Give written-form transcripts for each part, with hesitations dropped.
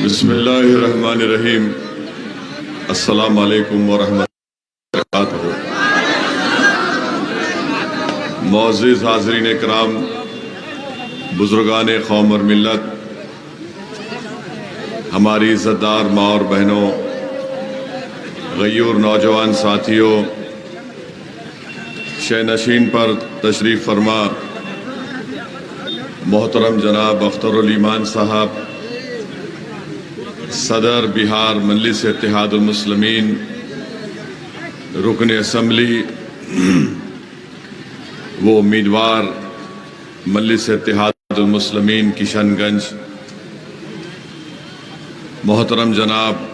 بسم اللہ الرحمن الرحیم۔ السلام علیکم ورحمۃ اللہ وبرکاتہ۔ معزز حاضرین کرام، بزرگان قوم اور ملت، ہماری عزتدار ماں اور بہنوں، غیور نوجوان ساتھیوں، شہ نشین پر تشریف فرما محترم جناب اختر الایمان صاحب، صدر بہار مجلس اتحاد المسلمین، رکن اسمبلی وہ امیدوار مجلس اتحاد المسلمین کشن گنج، محترم جناب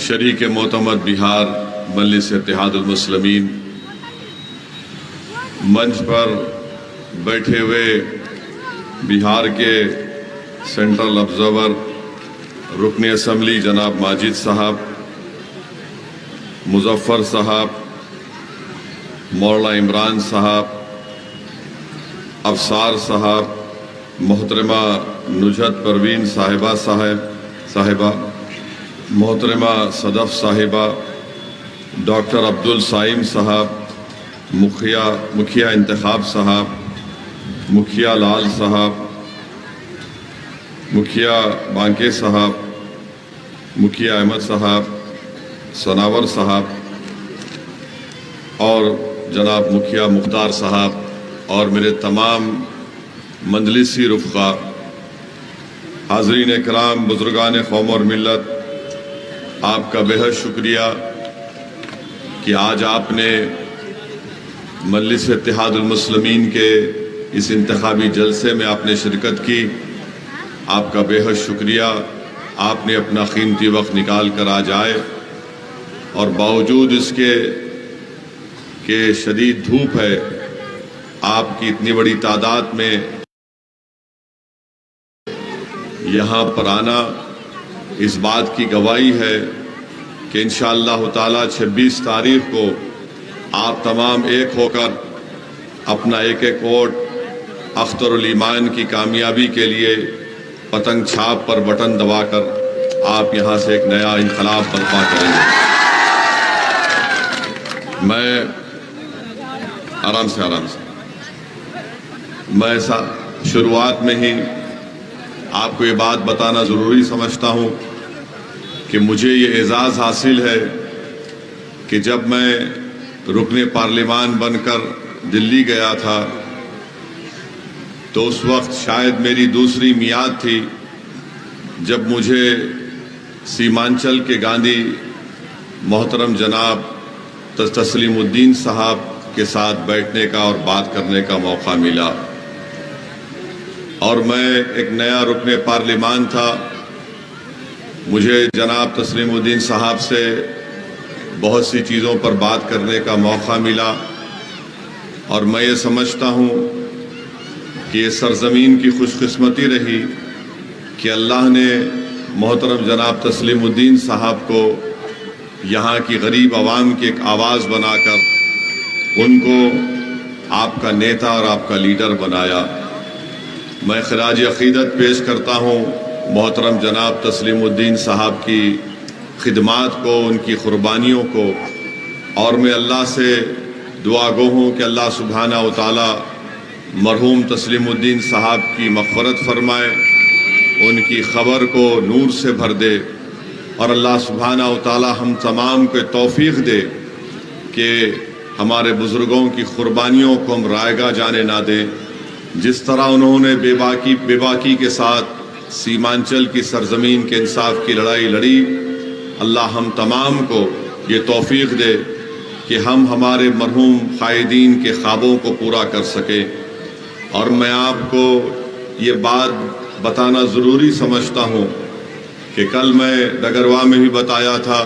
شریک معتمد بہار مجلس اتحاد المسلمین، منچ پر بیٹھے ہوئے بہار کے سینٹرل آبزرور رکن اسمبلی جناب ماجد صاحب، مظفر صاحب، مولانا عمران صاحب، افسار صاحب، محترمہ نجہت پروین صاحبہ، محترمہ صدف صاحبہ، ڈاکٹر عبدالصائم صاحب، مکھیا انتخاب صاحب، مکھیا لال صاحب، مکھیا بانکے صاحب، مکھیا احمد صاحب، سناور صاحب، اور جناب مکھیا مختار صاحب، اور میرے تمام مجلسی رفقا، حاضرین اکرام، بزرگان قوم اور ملت، آپ کا بہت شکریہ کہ آج آپ نے مجلس اتحاد المسلمین کے اس انتخابی جلسے میں آپ نے شرکت کی۔ آپ کا بہت شکریہ، آپ نے اپنا قیمتی وقت نکال کر آج آئے، اور باوجود اس کے کہ شدید دھوپ ہے، آپ کی اتنی بڑی تعداد میں یہاں پر آنا اس بات کی گواہی ہے کہ انشاءاللہ تعالی 26 تاریخ کو آپ تمام ایک ہو کر اپنا ایک ایک ووٹ اختر الایمان کی کامیابی کے لیے پتنگ چھاپ پر بٹن دبا کر آپ یہاں سے ایک نیا انقلاب برپا کریں گے۔ میں آرام سے میں شروعات میں ہی آپ کو یہ بات بتانا ضروری سمجھتا ہوں کہ مجھے یہ اعزاز حاصل ہے کہ جب میں رکن پارلیمان بن کر دلی گیا تھا تو اس وقت شاید میری دوسری میعاد تھی جب مجھے سیمانچل کے گاندھی محترم جناب تسلیم الدین صاحب کے ساتھ بیٹھنے کا اور بات کرنے کا موقع ملا، اور میں ایک نیا رکن پارلیمان تھا۔ مجھے جناب تسلیم الدین صاحب سے بہت سی چیزوں پر بات کرنے کا موقع ملا، اور میں یہ سمجھتا ہوں کہ یہ سرزمین کی خوش قسمتی رہی کہ اللہ نے محترم جناب تسلیم الدین صاحب کو یہاں کی غریب عوام کی ایک آواز بنا کر ان کو آپ کا نیتا اور آپ کا لیڈر بنایا۔ میں خراج عقیدت پیش کرتا ہوں محترم جناب تسلیم الدین صاحب کی خدمات کو، ان کی قربانیوں کو، اور میں اللہ سے دعا گو ہوں کہ اللہ سبحانہ و تعالی مرحوم تسلیم الدین صاحب کی مغفرت فرمائے، ان کی قبر کو نور سے بھر دے، اور اللہ سبحانہ و تعالی ہم تمام کو توفیق دے کہ ہمارے بزرگوں کی قربانیوں کو ہم رائگاں جانے نہ دیں۔ جس طرح انہوں نے بے باکی کے ساتھ سیمانچل کی سرزمین کے انصاف کی لڑائی لڑی، اللہ ہم تمام کو یہ توفیق دے کہ ہم ہمارے مرحوم قائدین کے خوابوں کو پورا کر سکیں۔ اور میں آپ کو یہ بات بتانا ضروری سمجھتا ہوں کہ کل میں ڈگروا میں بھی بتایا تھا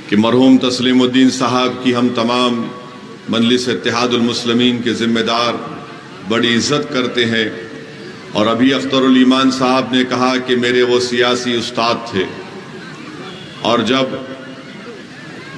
کہ مرحوم تسلیم الدین صاحب کی ہم تمام مجلس اتحاد المسلمین کے ذمہ دار بڑی عزت کرتے ہیں، اور ابھی اختر الایمان صاحب نے کہا کہ میرے وہ سیاسی استاد تھے، اور جب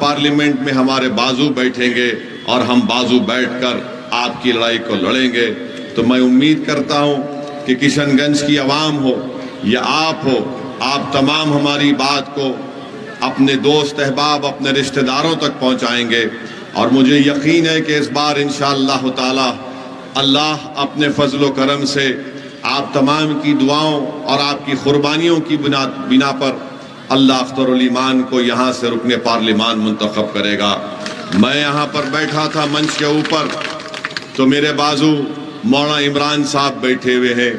پارلیمنٹ میں ہمارے بازو بیٹھیں گے اور ہم بازو بیٹھ کر آپ کی لڑائی کو لڑیں گے۔ تو میں امید کرتا ہوں کہ کشن گنج کی عوام ہو یا آپ ہو، آپ تمام ہماری بات کو اپنے دوست احباب، اپنے رشتہ داروں تک پہنچائیں گے، اور مجھے یقین ہے کہ اس بار انشاءاللہ تعالی اللہ اپنے فضل و کرم سے آپ تمام کی دعاؤں اور آپ کی قربانیوں کی بنا پر اللہ اختر الایمان کو یہاں سے رکن پارلیمان منتخب کرے گا۔ میں یہاں پر بیٹھا تھا منچ کے اوپر، تو میرے بازو مولانا عمران صاحب بیٹھے ہوئے ہیں۔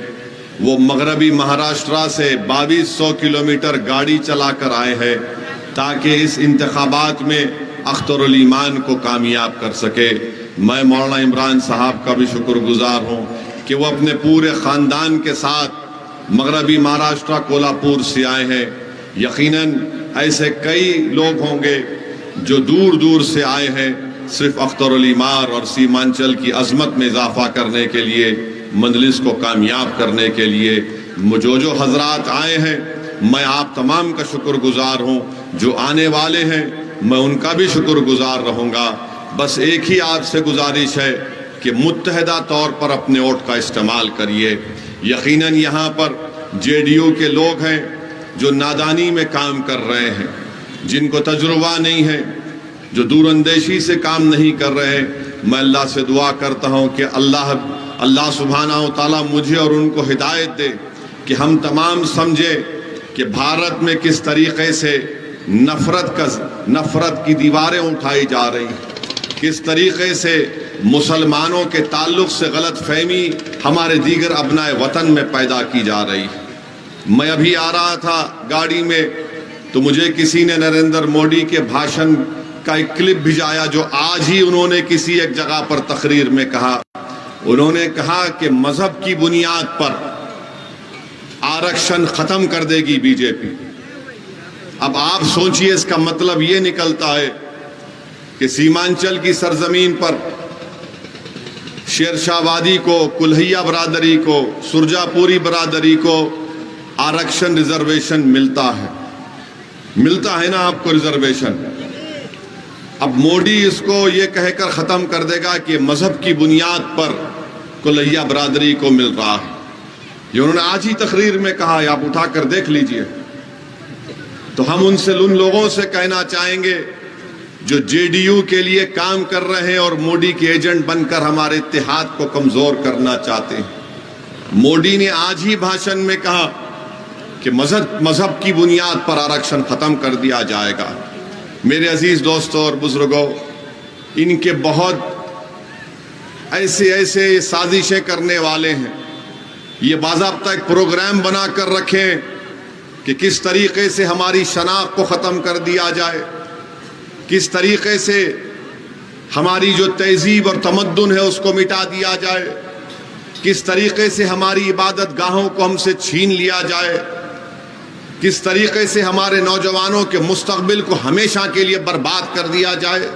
وہ مغربی مہاراشٹرا سے 2200 کلومیٹر گاڑی چلا کر آئے ہیں تاکہ اس انتخابات میں اختر الایمان کو کامیاب کر سکے۔ میں مولانا عمران صاحب کا بھی شکر گزار ہوں کہ وہ اپنے پورے خاندان کے ساتھ مغربی مہاراشٹرا کولہاپور سے آئے ہیں۔ یقیناً ایسے کئی لوگ ہوں گے جو دور دور سے آئے ہیں صرف اختر الایمان اور سیمانچل کی عظمت میں اضافہ کرنے کے لیے، مجلس کو کامیاب کرنے کے لیے۔ جو حضرات آئے ہیں میں آپ تمام کا شکر گزار ہوں، جو آنے والے ہیں میں ان کا بھی شکر گزار رہوں گا۔ بس ایک ہی آپ سے گزارش ہے کہ متحدہ طور پر اپنے ووٹ کا استعمال کریے۔ یقیناً یہاں پر جے ڈی یو کے لوگ ہیں جو نادانی میں کام کر رہے ہیں، جن کو تجربہ نہیں ہے، جو دور اندیشی سے کام نہیں کر رہے۔ میں اللہ سے دعا کرتا ہوں کہ اللہ سبحانہ و تعالیٰ مجھے اور ان کو ہدایت دے کہ ہم تمام سمجھیں کہ بھارت میں کس طریقے سے نفرت کی دیواریں اٹھائی جا رہی، کس طریقے سے مسلمانوں کے تعلق سے غلط فہمی ہمارے دیگر ابنائے وطن میں پیدا کی جا رہی۔ میں ابھی آ رہا تھا گاڑی میں تو مجھے کسی نے نریندر مودی کے بھاشن کا ایک کلپ بھیجایا جو آج ہی انہوں نے کسی ایک جگہ پر تقریر میں کہا۔ انہوں نے کہا کہ مذہب کی بنیاد پر آرکشن ختم کر دے گی بی جے پی۔ اب آپ سوچئے اس کا مطلب یہ نکلتا ہے کہ سیمانچل کی سرزمین پر شیر شاہ وادی کو، کلہیا برادری کو، سرجا پوری برادری کو آرکشن ریزرویشن ملتا ہے نا آپ کو ریزرویشن۔ اب مودی اس کو یہ کہہ کر ختم کر دے گا کہ مذہب کی بنیاد پر کلہیا برادری کو مل رہا ہے۔ یہ انہوں نے آج ہی تقریر میں کہا ہے، آپ اٹھا کر دیکھ لیجئے۔ تو ہم ان لوگوں سے کہنا چاہیں گے جو جے ڈی یو کے لیے کام کر رہے ہیں اور مودی کے ایجنٹ بن کر ہمارے اتحاد کو کمزور کرنا چاہتے ہیں۔ مودی نے آج ہی بھاشن میں کہا کہ مذہب کی بنیاد پر آرکشن ختم کر دیا جائے گا۔ میرے عزیز دوستوں اور بزرگوں، ان کے بہت ایسے سازشیں کرنے والے ہیں۔ یہ باضابطہ ایک پروگرام بنا کر رکھیں کہ کس طریقے سے ہماری شناخت کو ختم کر دیا جائے، کس طریقے سے ہماری جو تہذیب اور تمدن ہے اس کو مٹا دیا جائے، کس طریقے سے ہماری عبادت گاہوں کو ہم سے چھین لیا جائے، کس طریقے سے ہمارے نوجوانوں کے مستقبل کو ہمیشہ کے لیے برباد کر دیا جائے،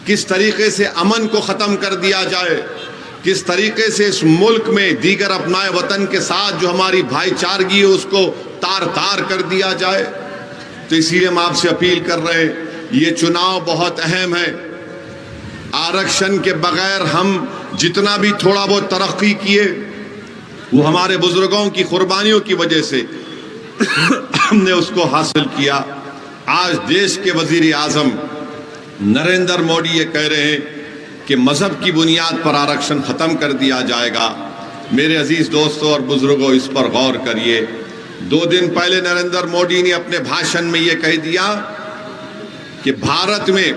کس طریقے سے امن کو ختم کر دیا جائے، کس طریقے سے اس ملک میں دیگر اپنائے وطن کے ساتھ جو ہماری بھائی چارگی ہے اس کو تار تار کر دیا جائے۔ تو اسی لیے ہم آپ سے اپیل کر رہے ہیں، یہ چناؤ بہت اہم ہے۔ آرکشن کے بغیر ہم جتنا بھی تھوڑا بہت ترقی کیے وہ ہمارے بزرگوں کی قربانیوں کی وجہ سے ہم نے اس کو حاصل کیا۔ آج دیش کے وزیر اعظم نریندر مودی یہ کہہ رہے ہیں کہ مذہب کی بنیاد پر آرکشن ختم کر دیا جائے گا۔ میرے عزیز دوستوں اور بزرگوں، اس پر غور کریے۔ 2 دن پہلے نریندر مودی نے اپنے بھاشن میں یہ کہہ دیا کہ بھارت میں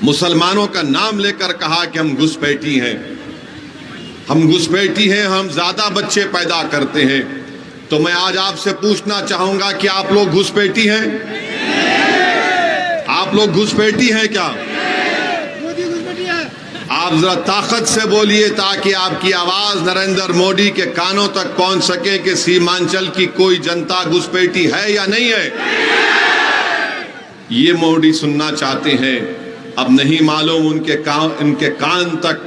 مسلمانوں کا نام لے کر کہا کہ ہم گھسپیٹی ہیں، ہم زیادہ بچے پیدا کرتے ہیں۔ تو میں آج آپ سے پوچھنا چاہوں گا کہ آپ لوگ گھسپیٹی ہیں؟ آپ لوگ گھسپیٹی ہیں کیا؟ آپ ذرا طاقت سے بولیے تاکہ آپ کی آواز نریندر مودی کے کانوں تک پہنچ سکے کہ سیمانچل کی کوئی جنتا گھسپیٹی ہے یا نہیں ہے۔ یہ مودی سننا چاہتے ہیں۔ اب نہیں معلوم ان کے کان تک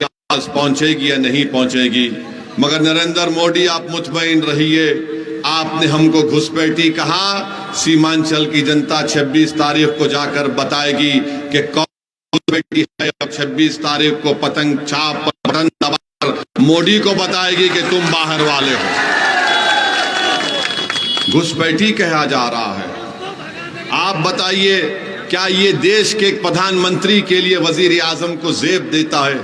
آواز پہنچے گی یا نہیں پہنچے گی، مگر نریندر مودی آپ مطمئن رہیے آپ نے ہم کو گھسپیٹی کہا، سیمانچل کی جنتا 26 تاریخ کو جا کر بتائے گی کہ کون گھسپیٹی ہے، اور 26 تاریخ کو پتنگ چھاپ پر بٹن دبا کر موڈی کو بتائے گی کہ تم باہر والے ہو۔ گھسپیٹی کہا جا رہا ہے۔ آپ بتائیے، کیا یہ دیش کے ایک پردھان منتری کے لیے وزیر اعظم کو زیب دیتا ہے؟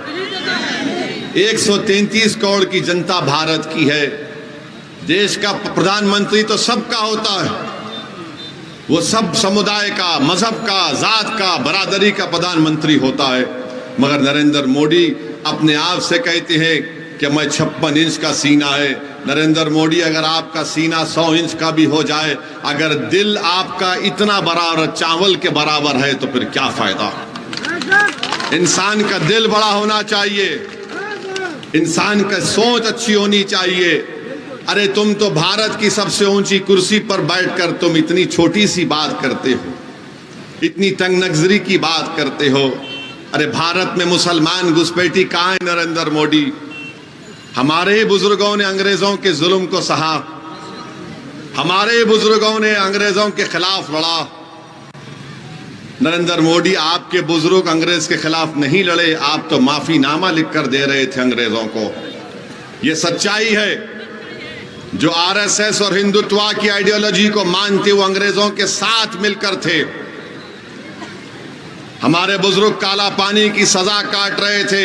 133 کروڑ کی جنتا بھارت کی ہے۔ دیش کا پردھان منتری تو سب کا ہوتا ہے، وہ سب سمودائے کا، مذہب کا، ذات کا، برادری کا پردھان منتری ہوتا ہے، مگر نریندر موڈی اپنے آپ سے کہتے ہیں کہ میں 56 انچ کا سینہ ہے۔ نریندر موڈی، اگر آپ کا سینہ 100 انچ کا بھی ہو جائے، اگر دل آپ کا اتنا بڑا اور چاول کے برابر ہے تو پھر کیا فائدہ؟ انسان کا دل بڑا ہونا چاہیے، انسان کا سوچ اچھی ہونی چاہیے۔ ارے تم تو بھارت کی سب سے اونچی کرسی پر بیٹھ کر تم اتنی چھوٹی سی بات کرتے ہو، اتنی تنگ نظری کی بات کرتے ہو۔ ارے بھارت میں مسلمان گھسپیٹی کہاں ہے نریندر موڈی؟ ہمارے ہی بزرگوں نے انگریزوں کے ظلم کو سہا، ہمارے ہی بزرگوں نے انگریزوں کے خلاف لڑا۔ نریندر موڈی، آپ کے بزرگ انگریز کے خلاف نہیں لڑے، آپ تو معافی نامہ لکھ کر دے رہے تھے انگریزوں کو۔ یہ سچائی ہے۔ جو آر ایس ایس اور ہندوتوا کی آئیڈیالوجی کو مانتے ہوئے انگریزوں کے ساتھ مل کر تھے، ہمارے بزرگ کالا پانی کی سزا کاٹ رہے تھے،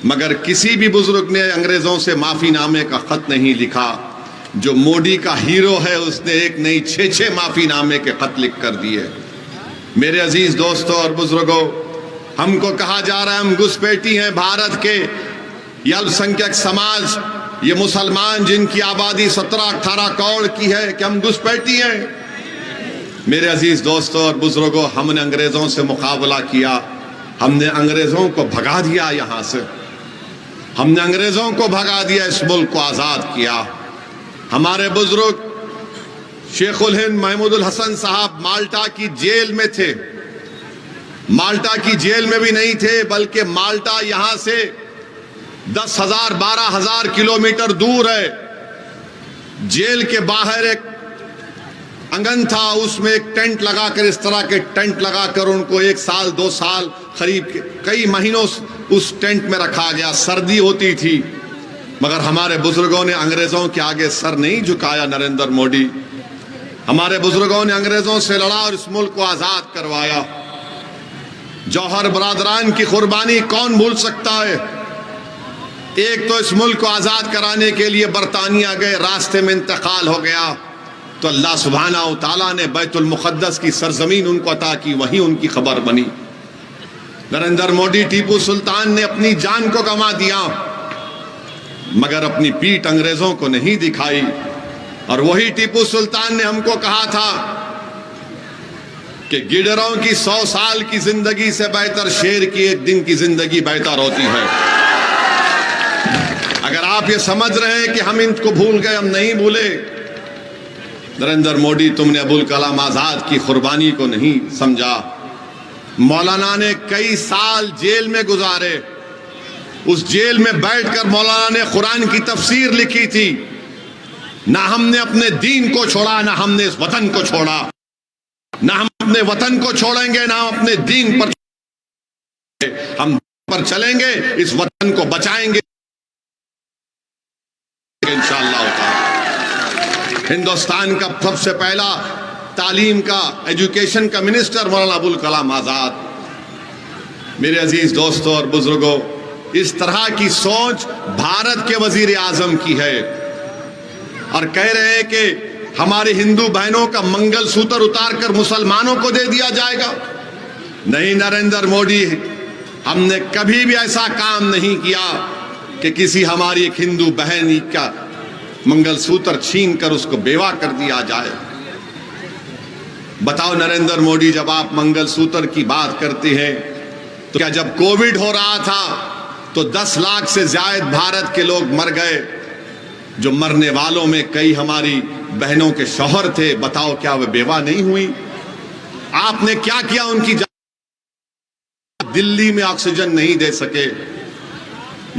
مگر کسی بھی بزرگ نے انگریزوں سے معافی نامے کا خط نہیں لکھا۔ جو موڈی کا ہیرو ہے، اس نے ایک نہیں 6 معافی نامے کے خط لکھ کر دیے۔ میرے عزیز دوستوں اور بزرگوں، ہم کو کہا جا رہا ہے ہم گھسپیٹی ہیں بھارت کے، یہ الپ سنکھیک سماج، یہ مسلمان جن کی آبادی 17-18 کروڑ کی ہے، کہ ہم گھسپیٹی ہیں؟ میرے عزیز دوستوں اور بزرگوں، ہم نے انگریزوں سے مقابلہ کیا، ہم نے انگریزوں کو بھگا دیا یہاں سے، ہم نے انگریزوں کو بھگا دیا، اس ملک کو آزاد کیا۔ ہمارے بزرگ شیخ الہند محمود الحسن صاحب مالٹا کی جیل میں تھے، مالٹا کی جیل میں بھی نہیں تھے، بلکہ مالٹا یہاں سے 10,000-12,000 کلومیٹر دور ہے۔ جیل کے باہر ایک انگن تھا، اس میں ایک ٹینٹ لگا کر، اس طرح کے ٹینٹ لگا کر ان کو 1 سال 2 سال قریب کئی مہینوں اس ٹینٹ میں رکھا گیا۔ سردی ہوتی تھی، مگر ہمارے بزرگوں نے انگریزوں کے آگے سر نہیں جھکایا۔ نریندر موڈی، ہمارے بزرگوں نے انگریزوں سے لڑا اور اس ملک کو آزاد کروایا۔ جوہر برادران کی قربانی کون بھول سکتا ہے؟ ایک تو اس ملک کو آزاد کرانے کے لیے برطانیہ گئے، راستے میں انتقال ہو گیا، تو اللہ سبحانہ و تعالیٰ نے بیت المقدس کی سرزمین ان کو عطا کی، وہیں ان کی خبر بنی۔ نریندر موڈی، ٹیپو سلطان نے اپنی جان کو گنوا دیا، مگر اپنی پیٹھ انگریزوں کو نہیں دکھائی۔ اور وہی ٹیپو سلطان نے ہم کو کہا تھا کہ گیڈروں کی 100 سال کی زندگی سے بہتر شیر کی 1 دن کی زندگی بہتر ہوتی ہے۔ اگر آپ یہ سمجھ رہے ہیں کہ ہم ان کو بھول گئے، ہم نہیں بھولے۔ نریندر موڈی، تم نے ابوالکلام آزاد کی قربانی کو نہیں سمجھا۔ مولانا نے کئی سال جیل میں گزارے، اس جیل میں بیٹھ کر مولانا نے قرآن کی تفسیر لکھی تھی۔ نہ ہم نے اپنے دین کو چھوڑا، نہ ہم نے اس وطن کو چھوڑا، نہ ہم اپنے وطن کو چھوڑیں گے، نہ ہم اپنے دین پر ہم پر چلیں گے، اس وطن کو بچائیں گے انشاءاللہ تعالی۔ ہندوستان کا سب سے پہلا تعلیم کا، ایجوکیشن کا منسٹر مولانا ابوالکلام آزاد۔ میرے عزیز دوستوں اور بزرگوں، اس طرح کی سوچ بھارت کے وزیر اعظم کی ہے، اور کہہ رہے ہیں کہ ہماری ہندو بہنوں کا منگل سوتر اتار کر مسلمانوں کو دے دیا جائے گا۔ نہیں نریندر موڈی، ہم نے کبھی بھی ایسا کام نہیں کیا کہ کسی ہماری ایک ہندو بہن کا منگل سوتر چھین کر اس کو بیوہ کر دیا جائے۔ بتاؤ نریندر موڈی، جب آپ منگل سوتر کی بات کرتے ہیں تو کیا جب کووڈ ہو رہا تھا تو 10 لاکھ سے زائد بھارت کے لوگ مر گئے؟ جو مرنے والوں میں کئی ہماری بہنوں کے شوہر تھے، بتاؤ کیا وہ بیوہ نہیں ہوئی؟ آپ نے کیا کیا ان کی جان؟ دلی میں آکسیجن نہیں دے سکے،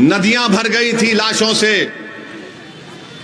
ندیاں بھر گئی تھی لاشوں سے،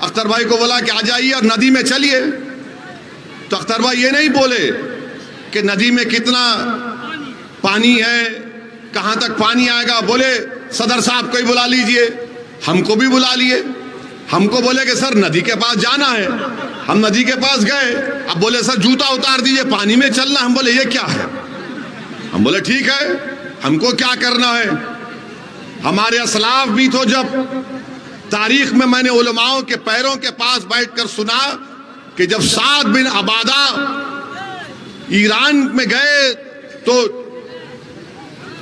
اختر بھائی کو بولا کہ آ جائیے اور ندی میں چلیے. تو اختر بھائی یہ نہیں بولے کہ ندی میں کتنا پانی ہے, کہاں تک پانی آئے گا. بولے صدر صاحب کو ہی بلا لیجئے. ہم کو بھی بلا لیے. ہم کو بولے کہ سر ندی کے پاس جانا ہے. ہم ندی کے پاس گئے. اب بولے سر جوتا اتار دیجئے, پانی میں چلنا. ہم بولے یہ کیا ہے. ہم بولے ٹھیک ہے, ہم کو کیا کرنا ہے. ہمارے اسلاف بھی تو جب تاریخ میں نے علماؤں کے پیروں کے پاس بیٹھ کر سنا کہ جب سعد بن عبادہ ایران میں گئے تو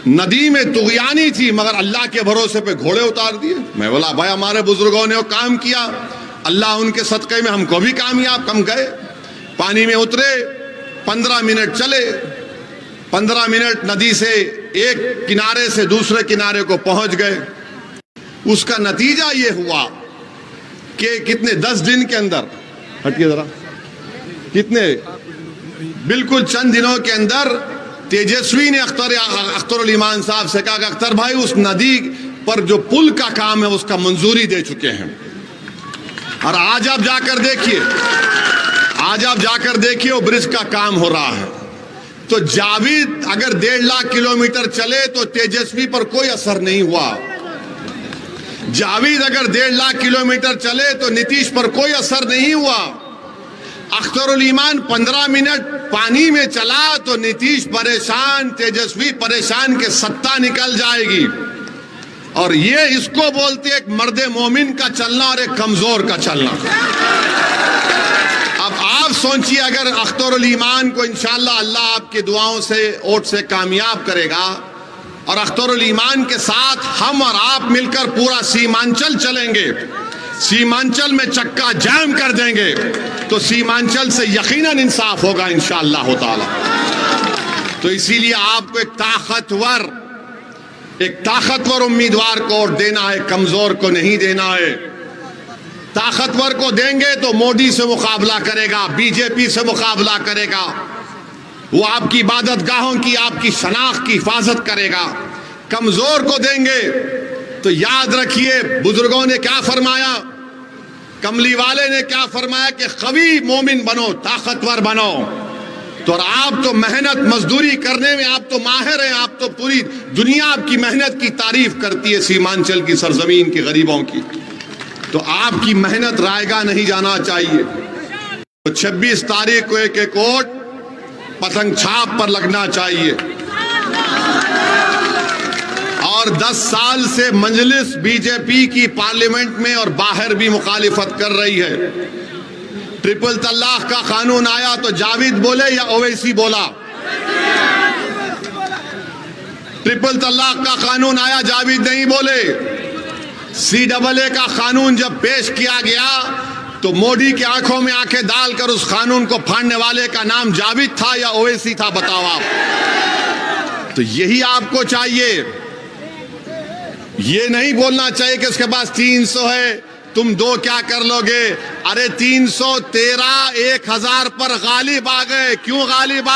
ندی میں طغیانی تھی, مگر اللہ کے بھروسے پہ گھوڑے اتار دیے. میں بولا بھائی ہمارے بزرگوں نے وہ کام کیا, اللہ ان کے صدقے میں ہم کو بھی کامیاب. ہم گئے, پانی میں اترے, 15 منٹ چلے. 15 منٹ ندی سے ایک کنارے سے دوسرے کنارے کو پہنچ گئے. اس کا نتیجہ یہ ہوا کہ کتنے 10 دن کے اندر, ہٹیے ذرا, کتنے بالکل چند دنوں کے اندر تیجسوی نے اختر الایمان صاحب سے کہا کہ اختر بھائی اس ندی پر جو پل کا کام ہے اس کا منظوری دے چکے ہیں, اور آج آپ جا کر دیکھیے, وہ برج کا کام ہو رہا ہے. تو جاوید اگر 1.5 لاکھ کلومیٹر چلے تو تیجسوی پر کوئی اثر نہیں ہوا. جاوید اگر 1.5 لاکھ کلومیٹر چلے تو نتیش پر کوئی اثر نہیں ہوا. اختر الایمان 15 منٹ پانی میں چلا تو نتیش پریشان, تیجسوی پریشان کے ستا نکل جائے گی. اور یہ اس کو بولتے ایک مرد مومن کا چلنا اور ایک کمزور کا چلنا. اب آپ سوچئے اگر اختر الایمان کو انشاءاللہ اللہ آپ کی دعاؤں سے اوٹ سے کامیاب کرے گا, اور اختر الایمان کے ساتھ ہم اور آپ مل کر پورا سیمانچل چلیں گے, سیمانچل میں چکا جام کر دیں گے, تو سیمانچل سے یقیناً انصاف ہوگا انشاءاللہ تعالی. تو اسی لیے آپ کو ایک طاقتور امیدوار کو ووٹ دینا ہے, کمزور کو نہیں دینا ہے. طاقتور کو دیں گے تو مودی سے مقابلہ کرے گا, بی جے پی سے مقابلہ کرے گا, وہ آپ کی عبادت گاہوں کی, آپ کی شناخت کی حفاظت کرے گا. کمزور کو دیں گے تو یاد رکھیے بزرگوں نے کیا فرمایا, کملی والے نے کیا فرمایا کہ قوی مومن بنو, طاقتور بنو. تو اور آپ تو محنت مزدوری کرنے میں آپ تو ماہر ہیں, آپ تو پوری دنیا آپ کی محنت کی تعریف کرتی ہے, سیمانچل کی سرزمین کی غریبوں کی. تو آپ کی محنت رائگاں نہیں جانا چاہیے. تو 26 تاریخ کو ایک ووٹ پتنگ چھاپ پر لگنا چاہیے. اور 10 سال سے مجلس بی جے پی کی پارلیمنٹ میں اور باہر بھی مخالفت کر رہی ہے. ٹرپل طلاق کا قانون آیا تو جاوید بولے یا اویسی بولا؟ ٹرپل طلاق کا قانون آیا, جاوید نہیں بولے. CAA کا قانون جب پیش کیا گیا تو مودی کی آنکھوں میں آنکھیں ڈال کر اس قانون کو پھاڑنے والے کا نام جاوید تھا یا اویسی تھا, بتاؤ آپ. تو یہی آپ کو چاہیے, یہ نہیں بولنا چاہیے کہ اس کے پاس 300 ہے تم 2 کیا کر لو گے. ارے 313 1000 پر غالب آ گئے. کیوں غالب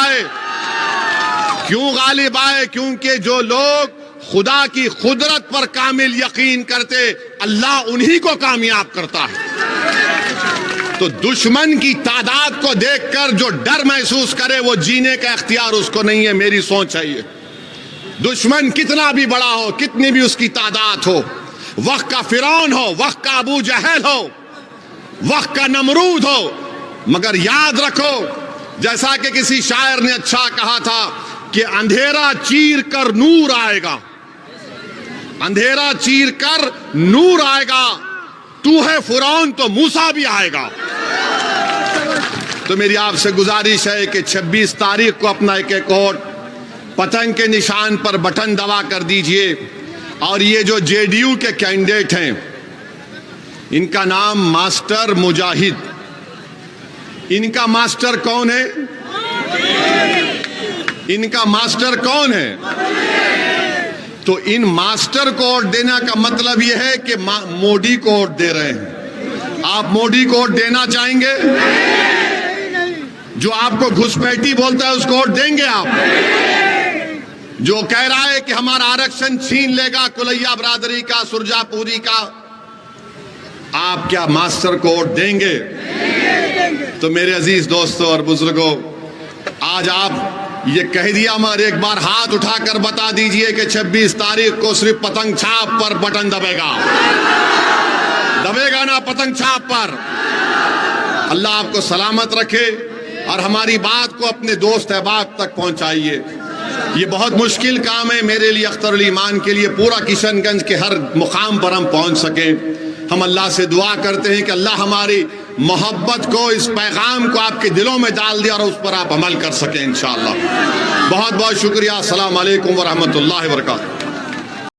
آئے؟ کیونکہ جو لوگ خدا کی قدرت پر کامل یقین کرتے, اللہ انہی کو کامیاب کرتا ہے. تو دشمن کی تعداد کو دیکھ کر جو ڈر محسوس کرے وہ جینے کا اختیار اس کو نہیں ہے. میری سوچ ہے یہ, دشمن کتنا بھی بڑا ہو, کتنی بھی اس کی تعداد ہو, وقت کا فرعون ہو, وقت کا ابو جہل ہو, وقت کا نمرود ہو, مگر یاد رکھو جیسا کہ کسی شاعر نے اچھا کہا تھا کہ اندھیرا چیر کر نور آئے گا, اندھیرا چیر کر نور آئے گا. تو ہے فرعون تو موسیٰ بھی آئے گا. تو میری آپ سے گزارش ہے کہ 26 تاریخ کو اپنا ایک ووٹ پتنگ کے نشان پر بٹن دبا کر دیجئے. اور یہ جو JDU کے کینڈیڈیٹ ہیں ان کا نام ماسٹر مجاہد, ان کا ماسٹر کون ہے؟ ان کا ماسٹر کون ہے؟ تو ان ماسٹر کو ووٹ دینا کا مطلب یہ ہے کہ مودی کو ووٹ دے رہے ہیں. آپ مودی کو ووٹ دینا چاہیں گے؟ جو آپ کو گھسپیٹی بولتا ہے اس کو ووٹ دیں گے آپ؟ جو کہہ رہا ہے کہ ہمارا آرکشن چھین لے گا کلیا برادری کا, سرجا پوری کا, آپ کیا ماسٹر کو ووٹ دیں گے؟ تو میرے عزیز دوستوں اور بزرگوں، آج آپ یہ کہہ دیا مگر ایک بار ہاتھ اٹھا کر بتا دیجئے کہ 26 تاریخ کو صرف پتنگ چھاپ پر بٹن دبے گا نا پتنگ چھاپ پر؟ اللہ آپ کو سلامت رکھے اور ہماری بات کو اپنے دوست احباب تک پہنچائیے۔ یہ بہت مشکل کام ہے میرے لیے، اختر الایمان کے لیے، پورا کشن گنج کے ہر مقام پر ہم پہنچ سکیں۔ ہم اللہ سے دعا کرتے ہیں کہ اللہ ہماری محبت کو، اس پیغام کو آپ کے دلوں میں ڈال دے اور اس پر آپ عمل کر سکیں انشاءاللہ۔ بہت بہت شکریہ۔ السلام علیکم ورحمۃ اللہ وبرکاتہ۔